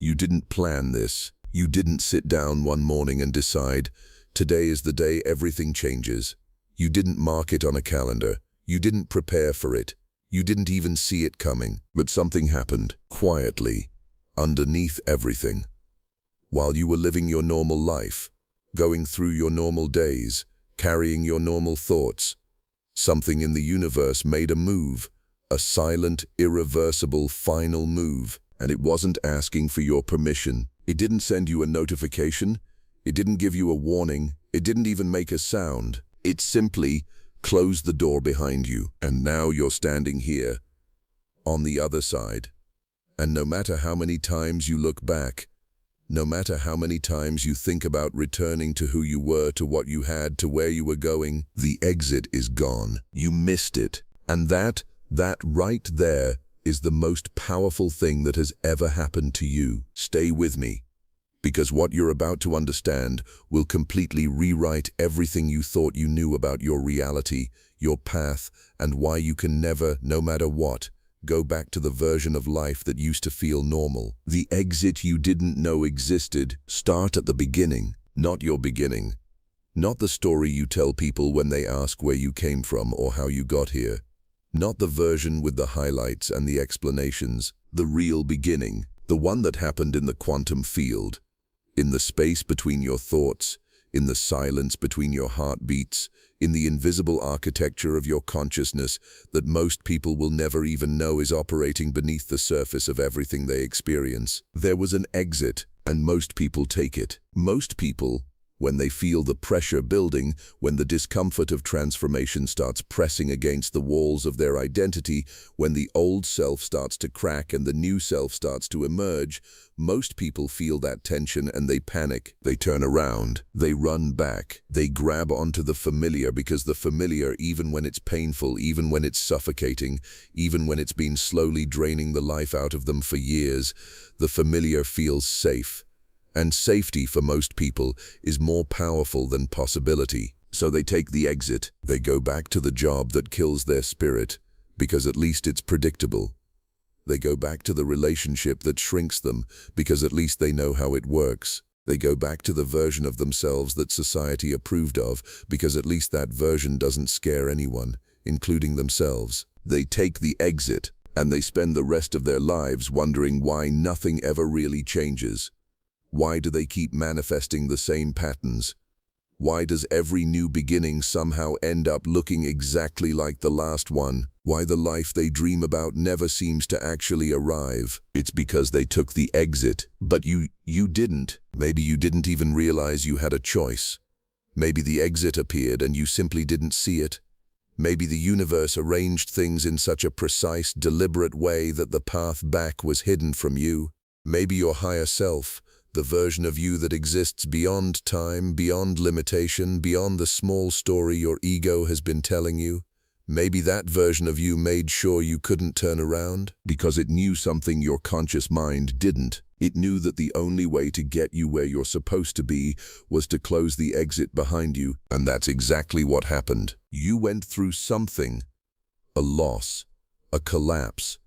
You didn't plan this. You didn't sit down one morning and decide, today is the day everything changes. You didn't mark it on a calendar. You didn't prepare for it. You didn't even see it coming. But something happened, quietly, underneath everything. While you were living your normal life, going through your normal days, carrying your normal thoughts, something in the universe made a move, a silent, irreversible, final move. And it wasn't asking for your permission. It didn't send you a notification. It didn't give you a warning. It didn't even make a sound. It simply closed the door behind you. And now you're standing here, on the other side. And no matter how many times you look back, no matter how many times you think about returning to who you were, to what you had, to where you were going, the exit is gone. You missed it. And that right there is the most powerful thing that has ever happened to you. Stay with me, because what you're about to understand will completely rewrite everything you thought you knew about your reality, your path, and why you can never, no matter what, go back to the version of life that used to feel normal. The exit you didn't know existed. Start at the beginning, not your beginning. Not the story you tell people when they ask where you came from or how you got here. Not the version with the highlights and the explanations. The real beginning, the one that happened in the quantum field, in the space between your thoughts, in the silence between your heartbeats, in the invisible architecture of your consciousness that most people will never even know is operating beneath the surface of everything they experience. There was an exit, and most people take it. Most people, when they feel the pressure building, when the discomfort of transformation starts pressing against the walls of their identity, when the old self starts to crack and the new self starts to emerge, most people feel that tension and they panic. They turn around, they run back, they grab onto the familiar, because the familiar, even when it's painful, even when it's suffocating, even when it's been slowly draining the life out of them for years, the familiar feels safe. And safety for most people is more powerful than possibility. So they take the exit. They go back to the job that kills their spirit, because at least it's predictable. They go back to the relationship that shrinks them, because at least they know how it works. They go back to the version of themselves that society approved of, because at least that version doesn't scare anyone, including themselves. They take the exit, and they spend the rest of their lives wondering why nothing ever really changes. Why do they keep manifesting the same patterns? Why does every new beginning somehow end up looking exactly like the last one? Why the life they dream about never seems to actually arrive? It's because they took the exit. But you didn't. Maybe you didn't even realize you had a choice. Maybe the exit appeared and you simply didn't see it. Maybe the universe arranged things in such a precise, deliberate way that the path back was hidden from you. Maybe your higher self, the version of you that exists beyond time, beyond limitation, beyond the small story your ego has been telling you. Maybe that version of you made sure you couldn't turn around, because it knew something your conscious mind didn't. It knew that the only way to get you where you're supposed to be was to close the exit behind you. And that's exactly what happened. You went through something. A loss, a collapse,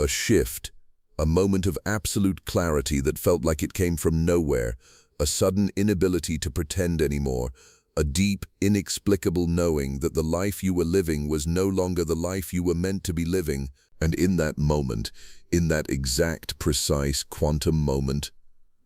a shift, a moment of absolute clarity that felt like it came from nowhere, a sudden inability to pretend anymore, a deep, inexplicable knowing that the life you were living was no longer the life you were meant to be living. And in that moment, in that exact, precise quantum moment,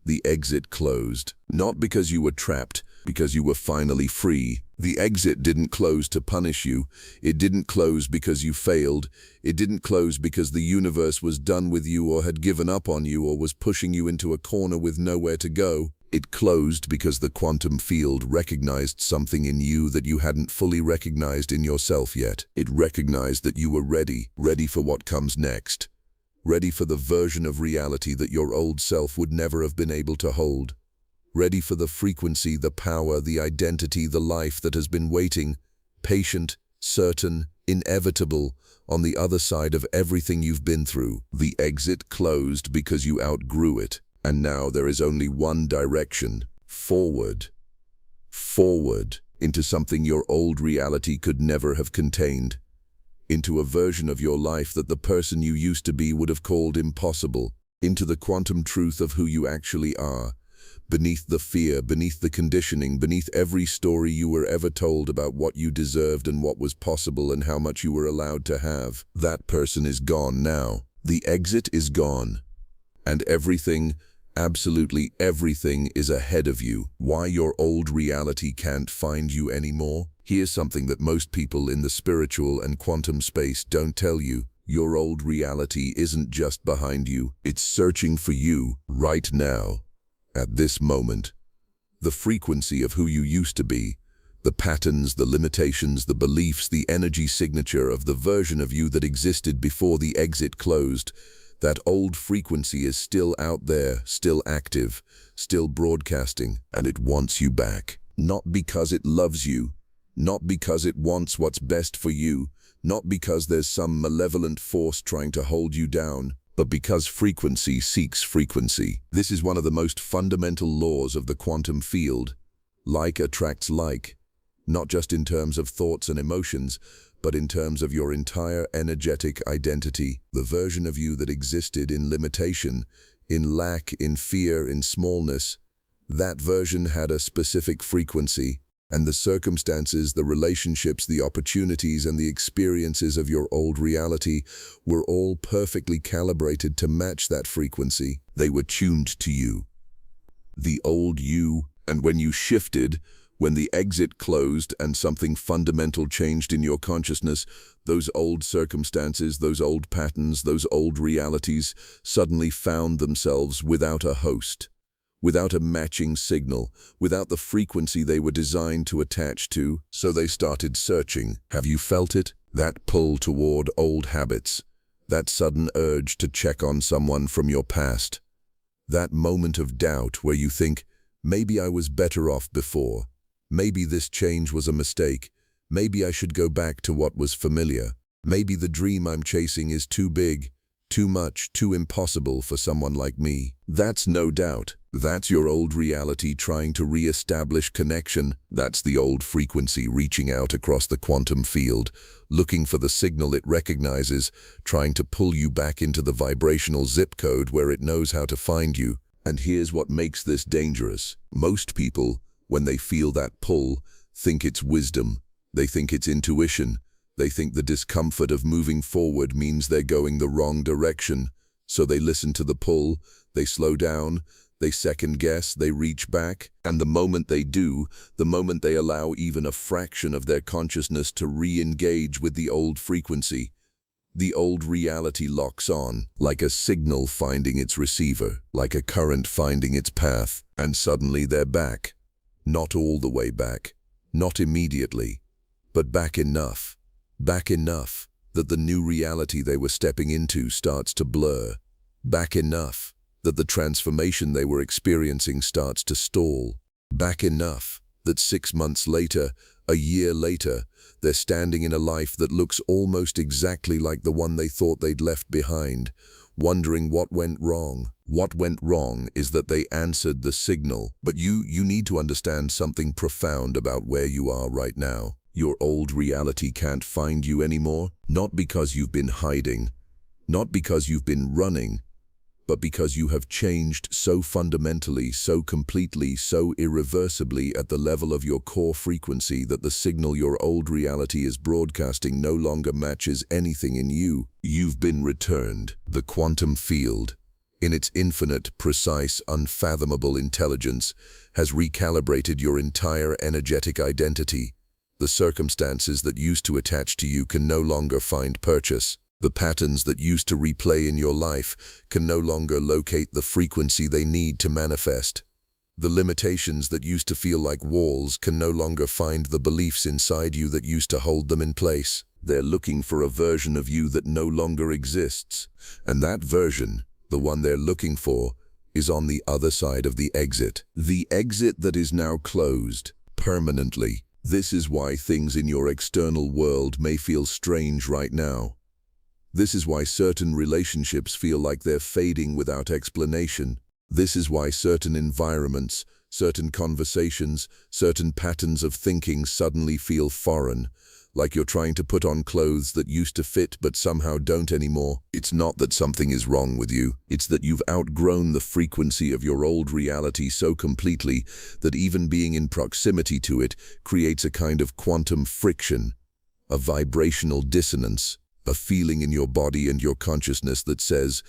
the exit closed. Not because you were trapped, because you were finally free. The exit didn't close to punish you. It didn't close because you failed. It didn't close because the universe was done with you or had given up on you or was pushing you into a corner with nowhere to go. It closed because the quantum field recognized something in you that you hadn't fully recognized in yourself yet. It recognized that you were ready for what comes next. Ready for the version of reality that your old self would never have been able to hold. Ready for the frequency, the power, the identity, the life that has been waiting, patient, certain, inevitable, on the other side of everything you've been through. The exit closed because you outgrew it, and now there is only one direction: forward. Forward, into something your old reality could never have contained. Into a version of your life that the person you used to be would have called impossible. into the quantum truth of who you actually are, beneath the fear, beneath the conditioning, beneath every story you were ever told about what you deserved and what was possible and how much you were allowed to have. That person is gone now. The exit is gone. And everything, absolutely everything, is ahead of you. Why your old reality can't find you anymore? Here's something that most people in the spiritual and quantum space don't tell you. Your old reality isn't just behind you. It's searching for you right now. At this moment, the frequency of who you used to be, the patterns, the limitations, the beliefs, the energy signature of the version of you that existed before the exit closed, that old frequency is still out there, still active, still broadcasting, and it wants you back. Not because it loves you, not because it wants what's best for you, not because there's some malevolent force trying to hold you down, but because frequency seeks frequency. This is one of the most fundamental laws of the quantum field. Like attracts like, not just in terms of thoughts and emotions, but in terms of your entire energetic identity, the version of you that existed in limitation, in lack, in fear, in smallness. That version had a specific frequency, and the circumstances, the relationships, the opportunities, and the experiences of your old reality were all perfectly calibrated to match that frequency. They were tuned to you. The old you, and when you shifted, when the exit closed and something fundamental changed in your consciousness, those old circumstances, those old patterns, those old realities suddenly found themselves without a host, without a matching signal, without the frequency they were designed to attach to, so they started searching. Have you felt it? That pull toward old habits, that sudden urge to check on someone from your past, that moment of doubt where you think, maybe I was better off before, maybe this change was a mistake, maybe I should go back to what was familiar, maybe the dream I'm chasing is too big, too much, too impossible for someone like me. That's no doubt. That's your old reality trying to re-establish connection. That's the old frequency reaching out across the quantum field, looking for the signal it recognizes, trying to pull you back into the vibrational zip code where it knows how to find you. And here's what makes this dangerous. Most people, when they feel that pull, think it's wisdom. They think it's intuition. They think the discomfort of moving forward means they're going the wrong direction. So they listen to the pull, they slow down, they second guess, they reach back, and the moment they do, the moment they allow even a fraction of their consciousness to re-engage with the old frequency, the old reality locks on, like a signal finding its receiver, like a current finding its path, and suddenly they're back. Not all the way back, not immediately, but back enough that the new reality they were stepping into starts to blur, back enough that the transformation they were experiencing starts to stall, back enough that 6 months later, a year later, they're standing in a life that looks almost exactly like the one they thought they'd left behind, wondering what went wrong. What went wrong is that they answered the signal. But you need to understand something profound about where you are right now. Your old reality can't find you anymore, not because you've been hiding, not because you've been running, but because you have changed so fundamentally, so completely, so irreversibly at the level of your core frequency that the signal your old reality is broadcasting no longer matches anything in you. You've been returned. The quantum field, in its infinite, precise, unfathomable intelligence, has recalibrated your entire energetic identity. The circumstances that used to attach to you can no longer find purchase. The patterns that used to replay in your life can no longer locate the frequency they need to manifest. The limitations that used to feel like walls can no longer find the beliefs inside you that used to hold them in place. They're looking for a version of you that no longer exists. And that version, the one they're looking for, is on the other side of the exit. The exit that is now closed, permanently. This is why things in your external world may feel strange right now. This is why certain relationships feel like they're fading without explanation. This is why certain environments, certain conversations, certain patterns of thinking suddenly feel foreign, like you're trying to put on clothes that used to fit but somehow don't anymore. It's not that something is wrong with you. It's that you've outgrown the frequency of your old reality so completely that even being in proximity to it creates a kind of quantum friction, a vibrational dissonance, a feeling in your body and your consciousness that says,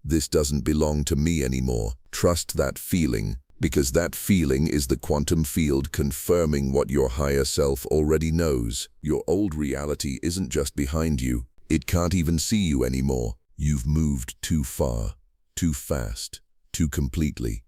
"This doesn't belong to me anymore." Trust that feeling, because that feeling is the quantum field confirming what your higher self already knows. Your old reality isn't just behind you. It can't even see you anymore. You've moved too far, too fast, too completely.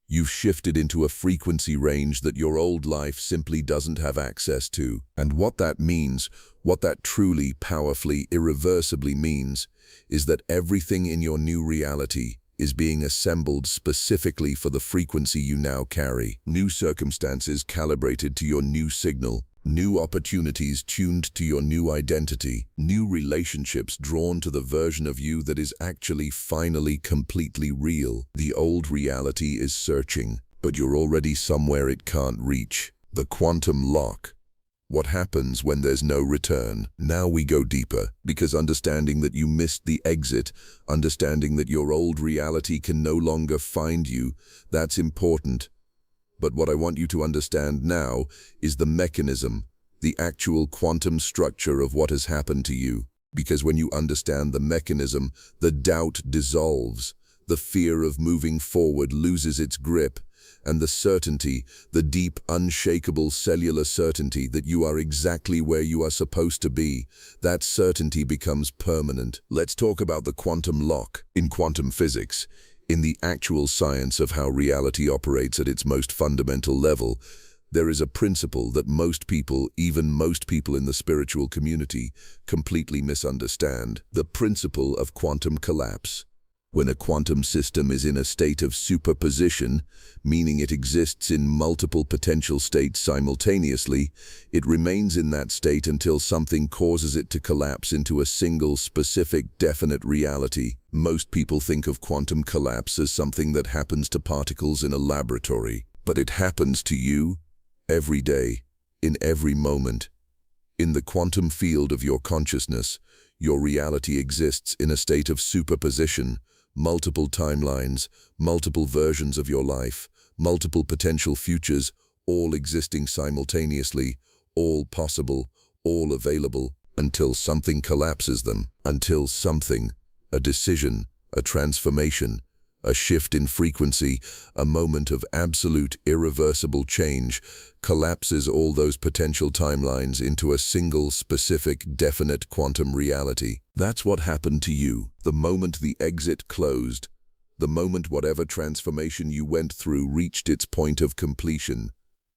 You've shifted into a frequency range that your old life simply doesn't have access to. And what that means, what that truly, powerfully, irreversibly means, is that everything in your new reality is being assembled specifically for the frequency you now carry. New circumstances calibrated to your new signal, new opportunities tuned to your new identity, new relationships drawn to the version of you that is actually finally completely real. The old reality is searching, but you're already somewhere it can't reach. The quantum lock. What happens when there's no return? Now we go deeper, because understanding that you missed the exit, understanding that your old reality can no longer find you, that's important. But what I want you to understand now is the mechanism, the actual quantum structure of what has happened to you. Because when you understand the mechanism, the doubt dissolves, the fear of moving forward loses its grip, and the certainty, the deep, unshakable cellular certainty that you are exactly where you are supposed to be, that certainty becomes permanent. Let's talk about the quantum lock. In quantum physics, in the actual science of how reality operates at its most fundamental level, there is a principle that most people, even most people in the spiritual community, completely misunderstand. The principle of quantum collapse. When a quantum system is in a state of superposition, meaning it exists in multiple potential states simultaneously, it remains in that state until something causes it to collapse into a single, specific, definite reality. Most people think of quantum collapse as something that happens to particles in a laboratory, but it happens to you every day, in every moment. In the quantum field of your consciousness, your reality exists in a state of superposition, multiple timelines, multiple versions of your life, multiple potential futures, all existing simultaneously, all possible, all available, until something collapses them, until something, a decision, a transformation, a shift in frequency, a moment of absolute irreversible change, collapses all those potential timelines into a single, specific, definite quantum reality. That's what happened to you. The moment the exit closed, the moment whatever transformation you went through reached its point of completion,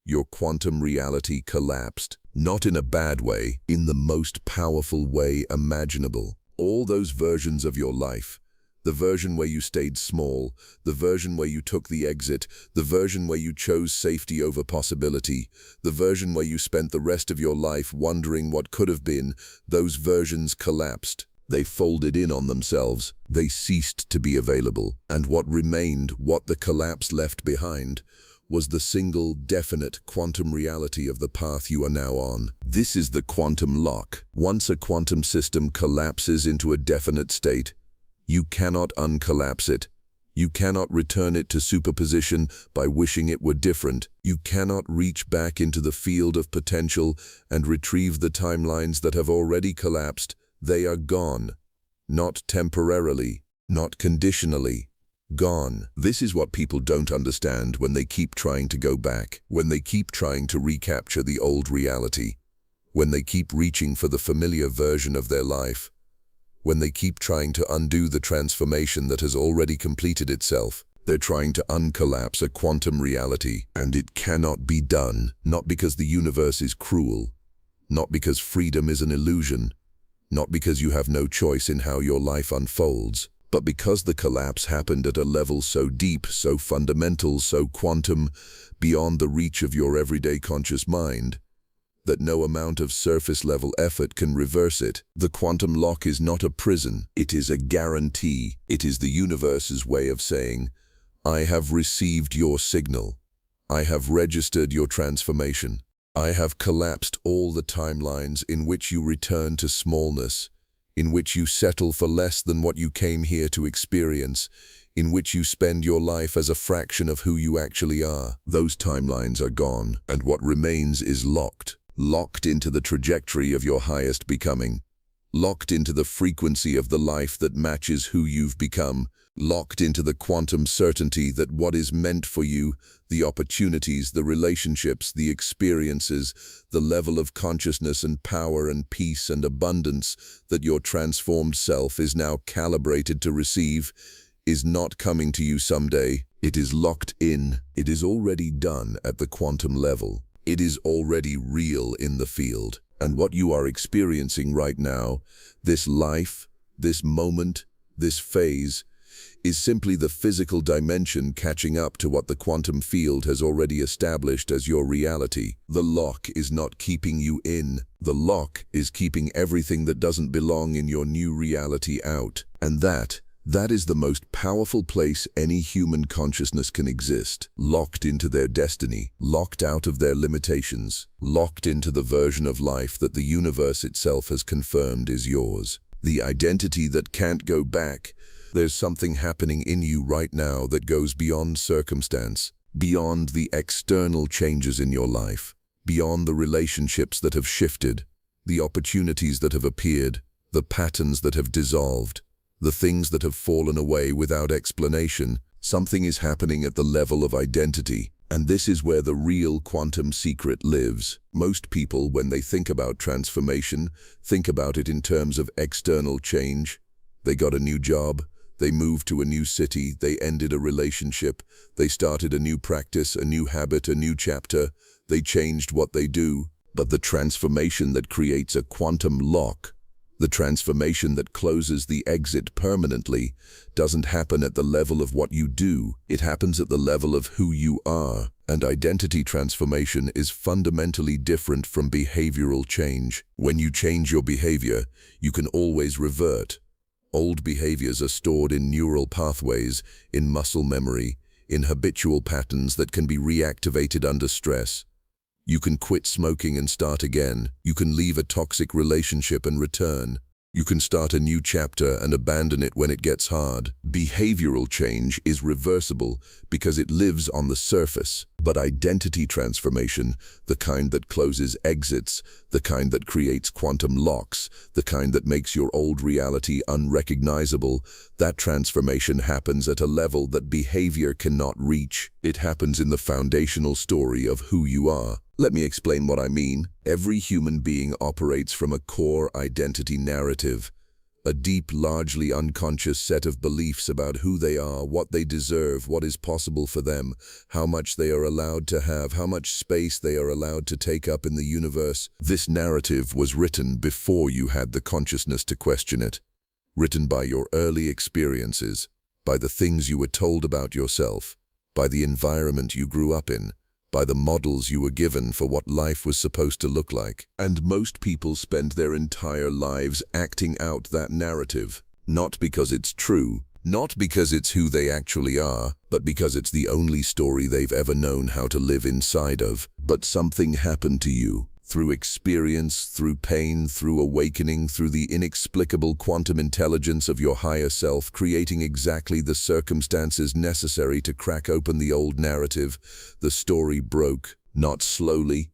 your quantum reality collapsed. Not in a bad way, in the most powerful way imaginable. All those versions of your life, the version where you stayed small, the version where you took the exit, the version where you chose safety over possibility, the version where you spent the rest of your life wondering what could have been, those versions collapsed. They folded in on themselves. They ceased to be available. And what remained, what the collapse left behind, was the single, definite quantum reality of the path you are now on. This is the quantum lock. Once a quantum system collapses into a definite state, you cannot uncollapse it. You cannot return it to superposition by wishing it were different. You cannot reach back into the field of potential and retrieve the timelines that have already collapsed. They are gone. Not temporarily, not conditionally. Gone. This is what people don't understand when they keep trying to go back, when they keep trying to recapture the old reality, when they keep reaching for the familiar version of their life, when they keep trying to undo the transformation that has already completed itself. They're trying to uncollapse a quantum reality, and it cannot be done, not because the universe is cruel, not because freedom is an illusion, not because you have no choice in how your life unfolds, but because the collapse happened at a level so deep, so fundamental, so quantum, beyond the reach of your everyday conscious mind, that no amount of surface-level effort can reverse it. The quantum lock is not a prison. It is a guarantee. It is the universe's way of saying, I have received your signal. I have registered your transformation. I have collapsed all the timelines in which you return to smallness, in which you settle for less than what you came here to experience, in which you spend your life as a fraction of who you actually are. Those timelines are gone, and what remains is locked into the trajectory of your highest becoming, locked into the frequency of the life that matches who you've become, locked into the quantum certainty that what is meant for you, the opportunities, the relationships, the experiences, the level of consciousness and power and peace and abundance that your transformed self is now calibrated to receive, is not coming to you someday. It is locked in. It is already done at the quantum level. It is already real in the field. And what you are experiencing right now, this life, this moment, this phase, is simply the physical dimension catching up to what the quantum field has already established as your reality. The lock is not keeping you in. The lock is keeping everything that doesn't belong in your new reality out. And that is the most powerful place any human consciousness can exist, locked into their destiny, locked out of their limitations, locked into the version of life that the universe itself has confirmed is yours. The identity that can't go back. There's something happening in you right now that goes beyond circumstance, beyond the external changes in your life, beyond the relationships that have shifted, the opportunities that have appeared, the patterns that have dissolved, the things that have fallen away without explanation. Something is happening at the level of identity, and this is where the real quantum secret lives. Most people, when they think about transformation, think about it in terms of external change. They got a new job, they moved to a new city, they ended a relationship, they started a new practice, a new habit, a new chapter, they changed what they do. But the transformation that creates a quantum lock, the transformation that closes the exit permanently, doesn't happen at the level of what you do. It happens at the level of who you are. And identity transformation is fundamentally different from behavioral change. When you change your behavior, you can always revert. Old behaviors are stored in neural pathways, in muscle memory, in habitual patterns that can be reactivated under stress. You can quit smoking and start again. You can leave a toxic relationship and return. You can start a new chapter and abandon it when it gets hard. Behavioral change is reversible because it lives on the surface. But identity transformation, the kind that closes exits, the kind that creates quantum locks, the kind that makes your old reality unrecognizable, that transformation happens at a level that behavior cannot reach. It happens in the foundational story of who you are. Let me explain what I mean. Every human being operates from a core identity narrative, a deep, largely unconscious set of beliefs about who they are, what they deserve, what is possible for them, how much they are allowed to have, how much space they are allowed to take up in the universe. This narrative was written before you had the consciousness to question it, written by your early experiences, by the things you were told about yourself, by the environment you grew up in, by the models you were given for what life was supposed to look like. And most people spend their entire lives acting out that narrative, not because it's true, not because it's who they actually are, but because it's the only story they've ever known how to live inside of. But something happened to you. Through experience, through pain, through awakening, through the inexplicable quantum intelligence of your higher self, creating exactly the circumstances necessary to crack open the old narrative, the story broke, not slowly,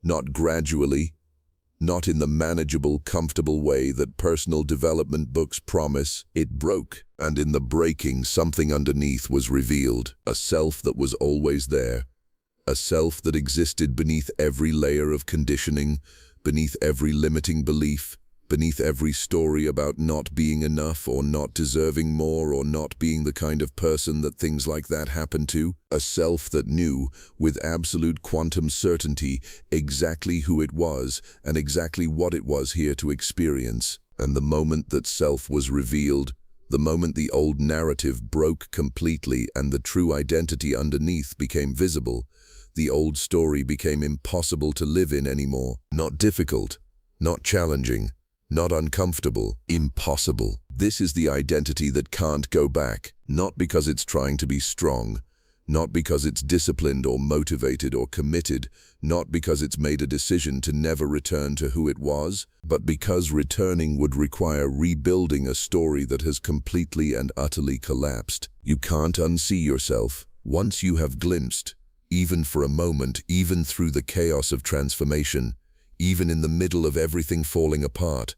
not gradually, not in the manageable, comfortable way that personal development books promise. It broke, and in the breaking, something underneath was revealed, a self that was always there. A self that existed beneath every layer of conditioning, beneath every limiting belief, beneath every story about not being enough or not deserving more or not being the kind of person that things like that happen to. A self that knew, with absolute quantum certainty, exactly who it was and exactly what it was here to experience. And the moment that self was revealed, the moment the old narrative broke completely and the true identity underneath became visible, the old story became impossible to live in anymore. Not difficult, not challenging, not uncomfortable, impossible. This is the identity that can't go back, not because it's trying to be strong, Not because it's disciplined or motivated or committed, not because it's made a decision to never return to who it was, but because returning would require rebuilding a story that has completely and utterly collapsed. You can't unsee yourself. Once you have glimpsed, even for a moment, even through the chaos of transformation, even in the middle of everything falling apart,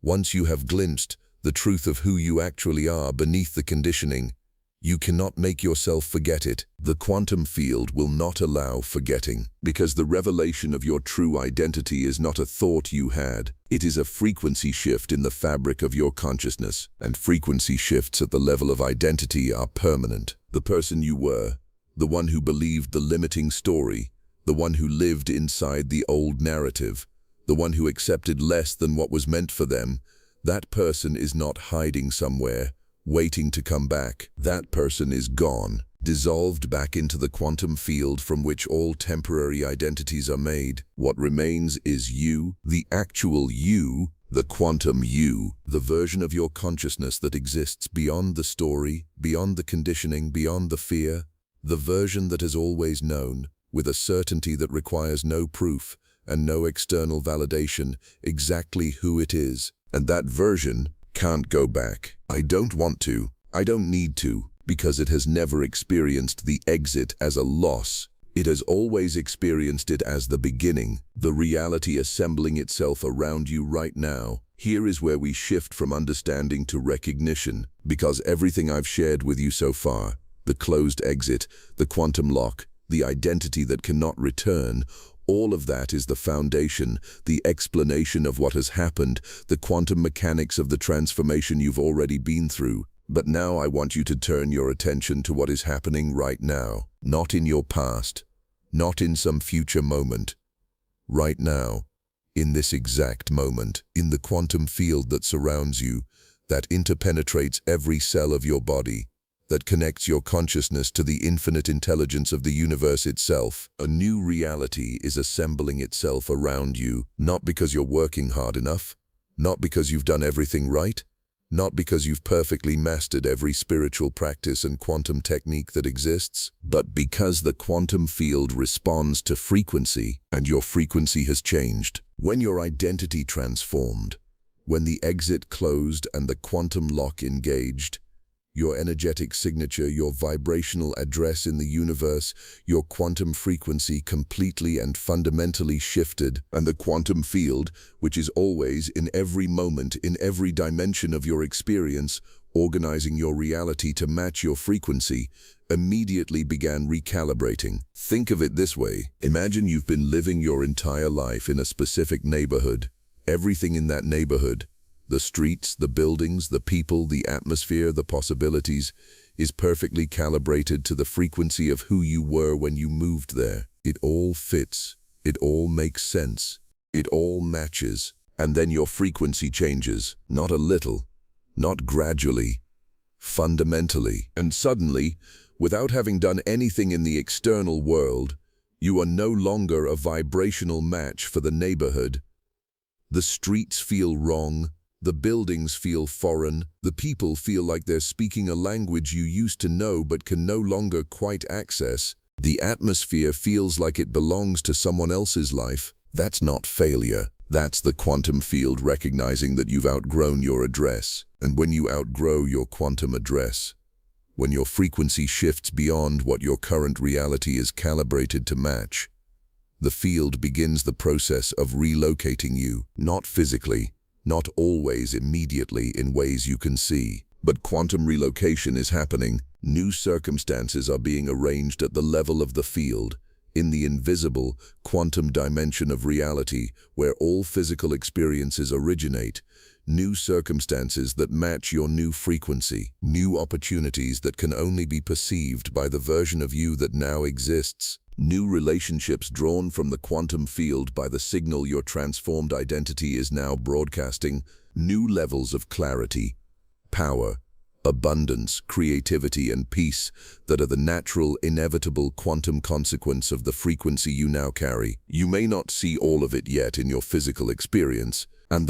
once you have glimpsed the truth of who you actually are beneath the conditioning, you cannot make yourself forget it. The quantum field will not allow forgetting, because the revelation of your true identity is not a thought you had. It is a frequency shift in the fabric of your consciousness, and frequency shifts at the level of identity are permanent. The person you were, the one who believed the limiting story, the one who lived inside the old narrative, the one who accepted less than what was meant for them, that person is not hiding somewhere, waiting to come back. That person is gone, dissolved back into the quantum field from which all temporary identities are made. What remains is you, the actual you, the quantum you, the version of your consciousness that exists beyond the story, beyond the conditioning, beyond the fear, the version that has always known, with a certainty that requires no proof and no external validation, exactly who it is. And that version can't go back. I don't want to. I don't need to, because it has never experienced the exit as a loss. It has always experienced it as the beginning, the reality assembling itself around you right now. Here is where we shift from understanding to recognition, because everything I've shared with you so far, the closed exit, the quantum lock, the identity that cannot return, all of that is the foundation, the explanation of what has happened, the quantum mechanics of the transformation you've already been through. But now I want you to turn your attention to what is happening right now, not in your past, not in some future moment. Right now, in this exact moment, in the quantum field that surrounds you, that interpenetrates every cell of your body, that connects your consciousness to the infinite intelligence of the universe itself. A new reality is assembling itself around you, not because you're working hard enough, not because you've done everything right, not because you've perfectly mastered every spiritual practice and quantum technique that exists, but because the quantum field responds to frequency, and your frequency has changed. When your identity transformed, when the exit closed and the quantum lock engaged, your energetic signature, your vibrational address in the universe, your quantum frequency completely and fundamentally shifted, and the quantum field, which is always in every moment, in every dimension of your experience, organizing your reality to match your frequency, immediately began recalibrating. Think of it this way. Imagine you've been living your entire life in a specific neighborhood. Everything in that neighborhood, the streets, the buildings, the people, the atmosphere, the possibilities, is perfectly calibrated to the frequency of who you were when you moved there. It all fits. It all makes sense. It all matches. And then your frequency changes, not a little, not gradually, fundamentally. And suddenly, without having done anything in the external world, you are no longer a vibrational match for the neighborhood. The streets feel wrong. The buildings feel foreign. The people feel like they're speaking a language you used to know but can no longer quite access. The atmosphere feels like it belongs to someone else's life. That's not failure. That's the quantum field recognizing that you've outgrown your address. And when you outgrow your quantum address, when your frequency shifts beyond what your current reality is calibrated to match, the field begins the process of relocating you, not physically, not always immediately in ways you can see. But quantum relocation is happening. New circumstances are being arranged at the level of the field, in the invisible quantum dimension of reality where all physical experiences originate. New circumstances that match your new frequency. New opportunities that can only be perceived by the version of you that now exists. New relationships drawn from the quantum field by the signal your transformed identity is now broadcasting. New levels of clarity, power, abundance, creativity, and peace that are the natural, inevitable quantum consequence of the frequency you now carry. You may not see all of it yet in your physical experience, and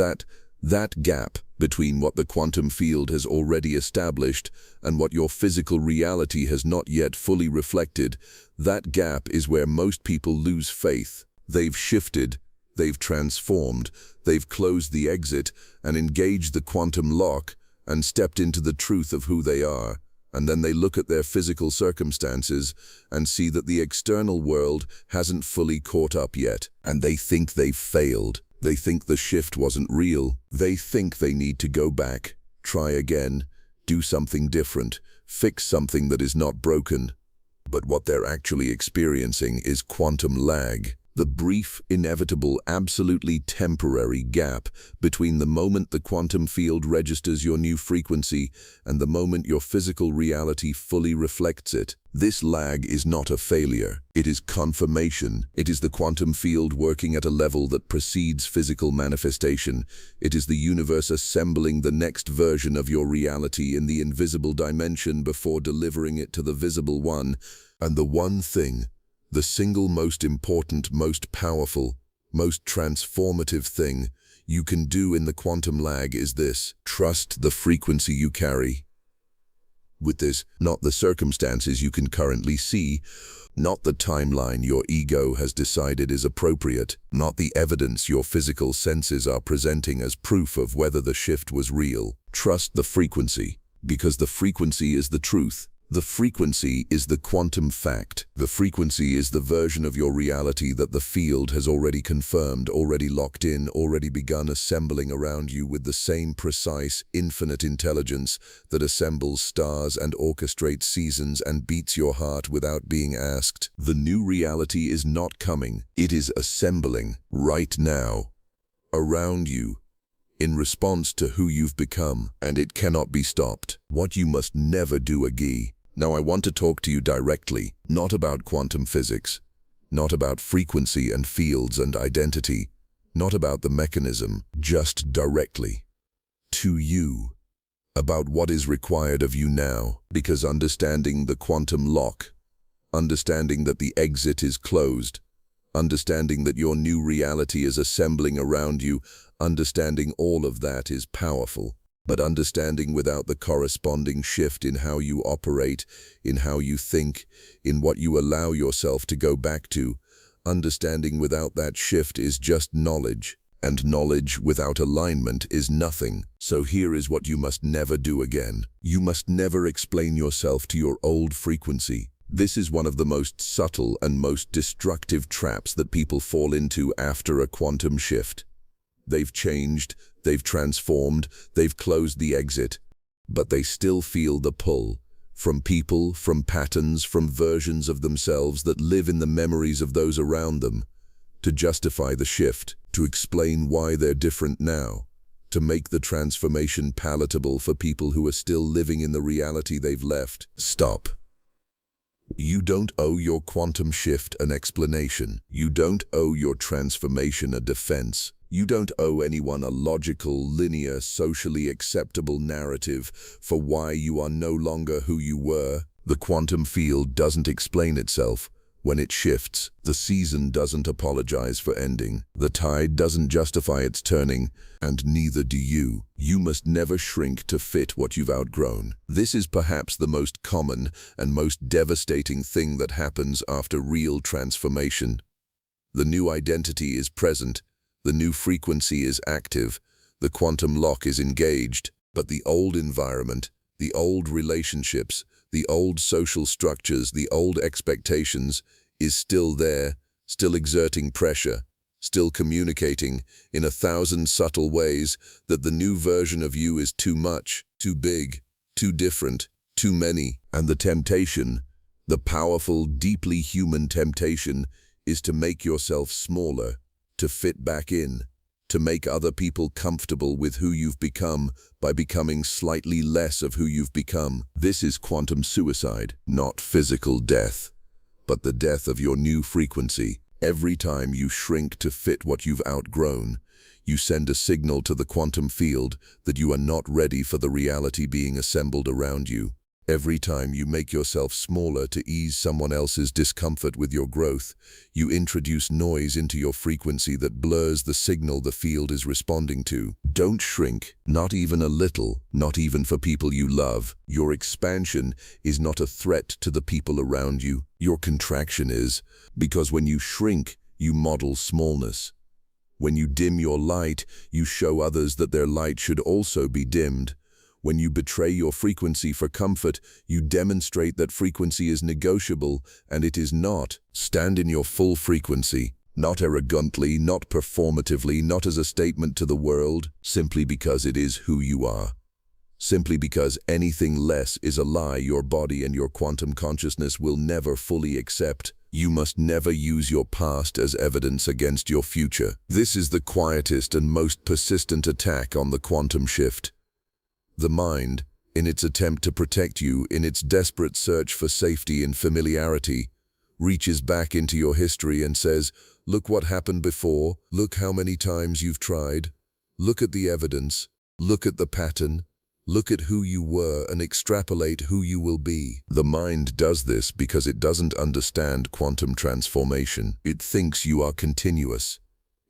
That gap between what the quantum field has already established and what your physical reality has not yet fully reflected, that gap is where most people lose faith. They've shifted, they've transformed, they've closed the exit and engaged the quantum lock and stepped into the truth of who they are. And then they look at their physical circumstances and see that the external world hasn't fully caught up yet. And they think they've failed. They think the shift wasn't real. They think they need to go back, try again, do something different, fix something that is not broken. But what they're actually experiencing is quantum lag. The brief, inevitable, absolutely temporary gap between the moment the quantum field registers your new frequency and the moment your physical reality fully reflects it. This lag is not a failure. It is confirmation. It is the quantum field working at a level that precedes physical manifestation. It is the universe assembling the next version of your reality in the invisible dimension before delivering it to the visible one. And the one thing, the single most important, most powerful, most transformative thing you can do in the quantum lag is this: trust the frequency you carry. With this, not the circumstances you can currently see, not the timeline your ego has decided is appropriate, not the evidence your physical senses are presenting as proof of whether the shift was real. Trust the frequency, because the frequency is the truth. The frequency is the quantum fact. The frequency is the version of your reality that the field has already confirmed, already locked in, already begun assembling around you with the same precise, infinite intelligence that assembles stars and orchestrates seasons and beats your heart without being asked. The new reality is not coming. It is assembling right now, around you, in response to who you've become, and it cannot be stopped. What you must never do again. Now I want to talk to you directly, not about quantum physics, not about frequency and fields and identity, not about the mechanism, just directly to you, about what is required of you now, because understanding the quantum lock, understanding that the exit is closed, understanding that your new reality is assembling around you, understanding all of that is powerful. But understanding without the corresponding shift in how you operate, in how you think, in what you allow yourself to go back to, understanding without that shift is just knowledge, and knowledge without alignment is nothing. So here is what you must never do again. You must never explain yourself to your old frequency. This is one of the most subtle and most destructive traps that people fall into after a quantum shift. They've changed, they've transformed, they've closed the exit, but they still feel the pull from people, from patterns, from versions of themselves that live in the memories of those around them, to justify the shift, to explain why they're different now, to make the transformation palatable for people who are still living in the reality they've left. Stop. You don't owe your quantum shift an explanation. You don't owe your transformation a defense. You don't owe anyone a logical, linear, socially acceptable narrative for why you are no longer who you were. The quantum field doesn't explain itself. When it shifts, the season doesn't apologize for ending. The tide doesn't justify its turning, and neither do you. You must never shrink to fit what you've outgrown. This is perhaps the most common and most devastating thing that happens after real transformation. The new identity is present, the new frequency is active, the quantum lock is engaged, but the old environment, the old relationships, the old social structures, the old expectations is still there, still exerting pressure, still communicating in 1,000 subtle ways that the new version of you is too much, too big, too different, too many. And the temptation, the powerful, deeply human temptation, is to make yourself smaller, to fit back in, to make other people comfortable with who you've become by becoming slightly less of who you've become. This is quantum suicide, not physical death, but the death of your new frequency. Every time you shrink to fit what you've outgrown, you send a signal to the quantum field that you are not ready for the reality being assembled around you. Every time you make yourself smaller to ease someone else's discomfort with your growth, you introduce noise into your frequency that blurs the signal the field is responding to. Don't shrink, not even a little, not even for people you love. Your expansion is not a threat to the people around you. Your contraction is, because when you shrink, you model smallness. When you dim your light, you show others that their light should also be dimmed. When you betray your frequency for comfort, you demonstrate that frequency is negotiable, and it is not. Stand in your full frequency, not arrogantly, not performatively, not as a statement to the world, simply because it is who you are. Simply because anything less is a lie your body and your quantum consciousness will never fully accept. You must never use your past as evidence against your future. This is the quietest and most persistent attack on the quantum shift. The mind, in its attempt to protect you, in its desperate search for safety and familiarity, reaches back into your history and says, "Look what happened before, look how many times you've tried, look at the evidence, look at the pattern, look at who you were and extrapolate who you will be." The mind does this because it doesn't understand quantum transformation. It thinks you are continuous.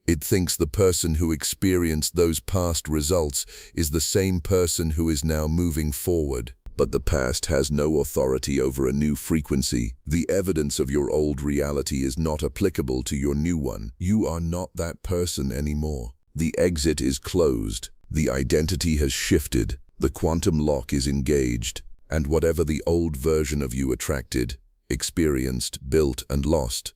It thinks the person who experienced those past results is the same person who is now moving forward. But the past has no authority over a new frequency. The evidence of your old reality is not applicable to your new one. You are not that person anymore. The exit is closed. The identity has shifted. The quantum lock is engaged. And whatever the old version of you attracted, experienced, built, and lost,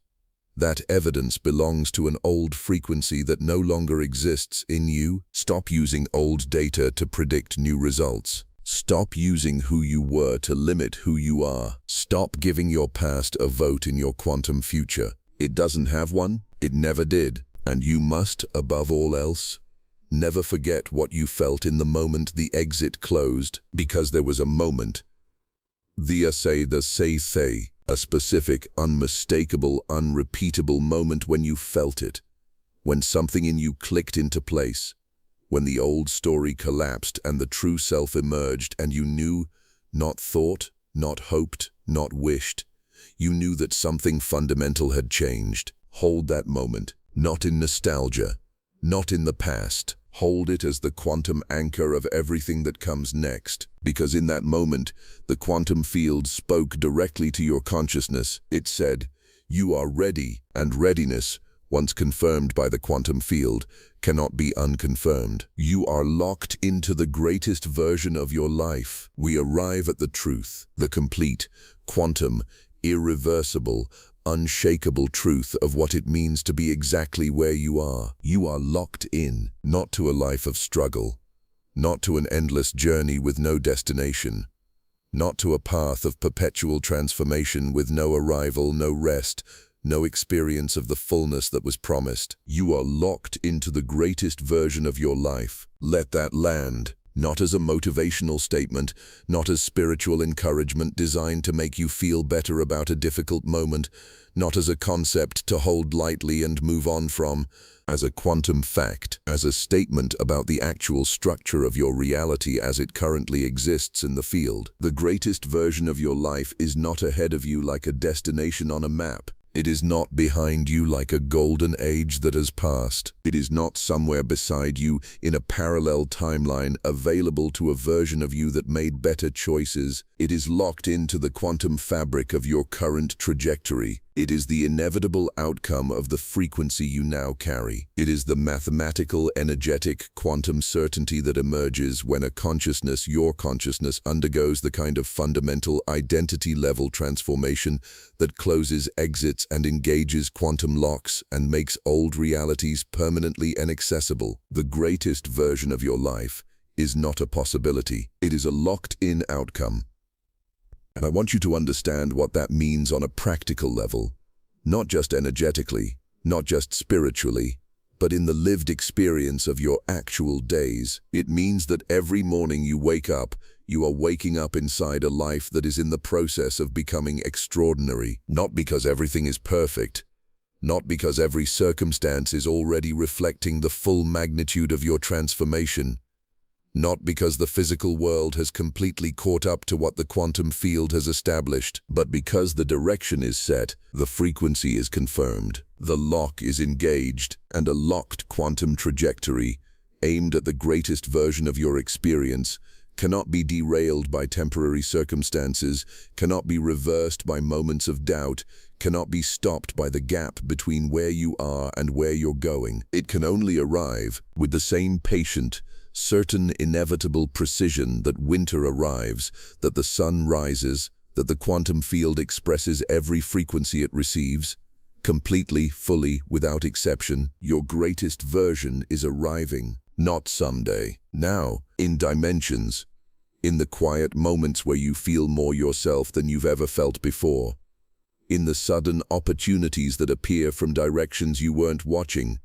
that evidence belongs to an old frequency that no longer exists in you. Stop using old data to predict new results. Stop using who you were to limit who you are. Stop giving your past a vote in your quantum future. It doesn't have one. It never did. And you must, above all else, never forget what you felt in the moment the exit closed, because there was a moment. A specific, unmistakable, unrepeatable moment when you felt it, when something in you clicked into place, when the old story collapsed and the true self emerged and you knew, not thought, not hoped, not wished, you knew that something fundamental had changed. Hold that moment, not in nostalgia, not in the past. Hold it as the quantum anchor of everything that comes next, because in that moment, the quantum field spoke directly to your consciousness. It said, "You are ready," and readiness, once confirmed by the quantum field, cannot be unconfirmed. You are locked into the greatest version of your life. We arrive at the truth, the complete, quantum, irreversible, unshakable truth of what it means to be exactly where you are. You are locked in, not to a life of struggle, not to an endless journey with no destination, not to a path of perpetual transformation with no arrival, no rest, no experience of the fullness that was promised. You are locked into the greatest version of your life. Let that land. Not as a motivational statement, not as spiritual encouragement designed to make you feel better about a difficult moment, not as a concept to hold lightly and move on from, as a quantum fact, as a statement about the actual structure of your reality as it currently exists in the field. The greatest version of your life is not ahead of you like a destination on a map. It is not behind you like a golden age that has passed. It is not somewhere beside you in a parallel timeline available to a version of you that made better choices. It is locked into the quantum fabric of your current trajectory. It is the inevitable outcome of the frequency you now carry. It is the mathematical, energetic, quantum certainty that emerges when a consciousness, your consciousness, undergoes the kind of fundamental identity-level transformation that closes exits and engages quantum locks and makes old realities permanently inaccessible. The greatest version of your life is not a possibility. It is a locked-in outcome. And I want you to understand what that means on a practical level, not just energetically, not just spiritually, but in the lived experience of your actual days. It means that every morning you wake up, you are waking up inside a life that is in the process of becoming extraordinary, not because everything is perfect, not because every circumstance is already reflecting the full magnitude of your transformation, Not because the physical world has completely caught up to what the quantum field has established, but because the direction is set, the frequency is confirmed, the lock is engaged, and a locked quantum trajectory, aimed at the greatest version of your experience, cannot be derailed by temporary circumstances, cannot be reversed by moments of doubt, cannot be stopped by the gap between where you are and where you're going. It can only arrive with the same patient, certain inevitable precision that winter arrives, that the sun rises, that the quantum field expresses every frequency it receives. Completely, fully, without exception, your greatest version is arriving, not someday. Now, in dimensions, in the quiet moments where you feel more yourself than you've ever felt before, in the sudden opportunities that appear from directions you weren't watching,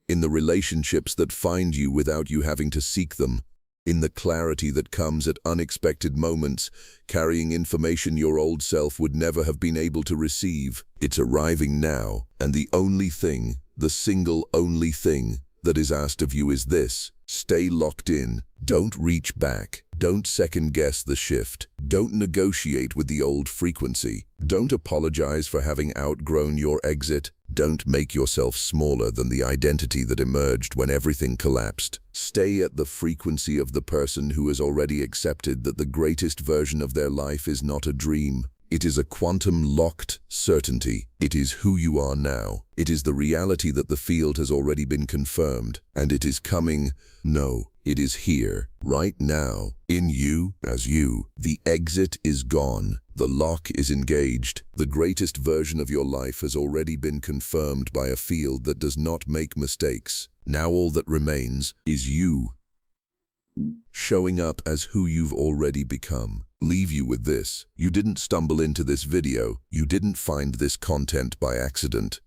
in the relationships that find you without you having to seek them, in the clarity that comes at unexpected moments, carrying information your old self would never have been able to receive. It's arriving now, and the only thing, the single only thing, that is asked of you is this: stay locked in. Don't reach back. Don't second-guess the shift. Don't negotiate with the old frequency. Don't apologize for having outgrown your exit. Don't make yourself smaller than the identity that emerged when everything collapsed. Stay at the frequency of the person who has already accepted that the greatest version of their life is not a dream. It is a quantum-locked certainty. It is who you are now. It is the reality that the field has already been confirmed, and it is coming. No, it is here, right now, in you, as you. The exit is gone. The lock is engaged. The greatest version of your life has already been confirmed by a field that does not make mistakes. Now all that remains is you, showing up as who you've already become. Leave you with this: you didn't stumble into this video. You didn't find this content by accident.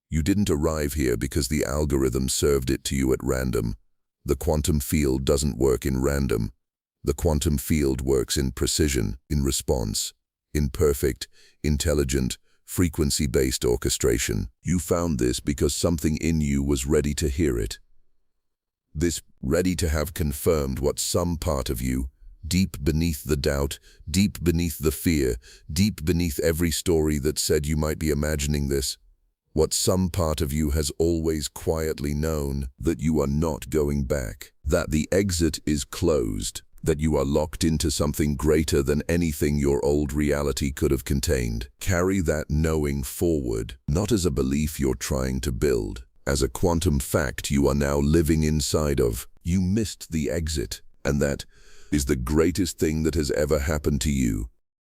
You didn't arrive here because the algorithm served it to you at random. The quantum field doesn't work in random. The quantum field works in precision, in response, in perfect, intelligent, frequency-based orchestration. You found this because something in you was ready to hear it. This ready to have confirmed what some part of you, deep beneath the doubt, deep beneath the fear, deep beneath every story that said you might be imagining this, what some part of you has always quietly known: that you are not going back, that the exit is closed, that you are locked into something greater than anything your old reality could have contained. Carry that knowing forward, not as a belief you're trying to build, as a quantum fact you are now living inside of. You missed the exit, and that is the greatest thing that has ever happened to you.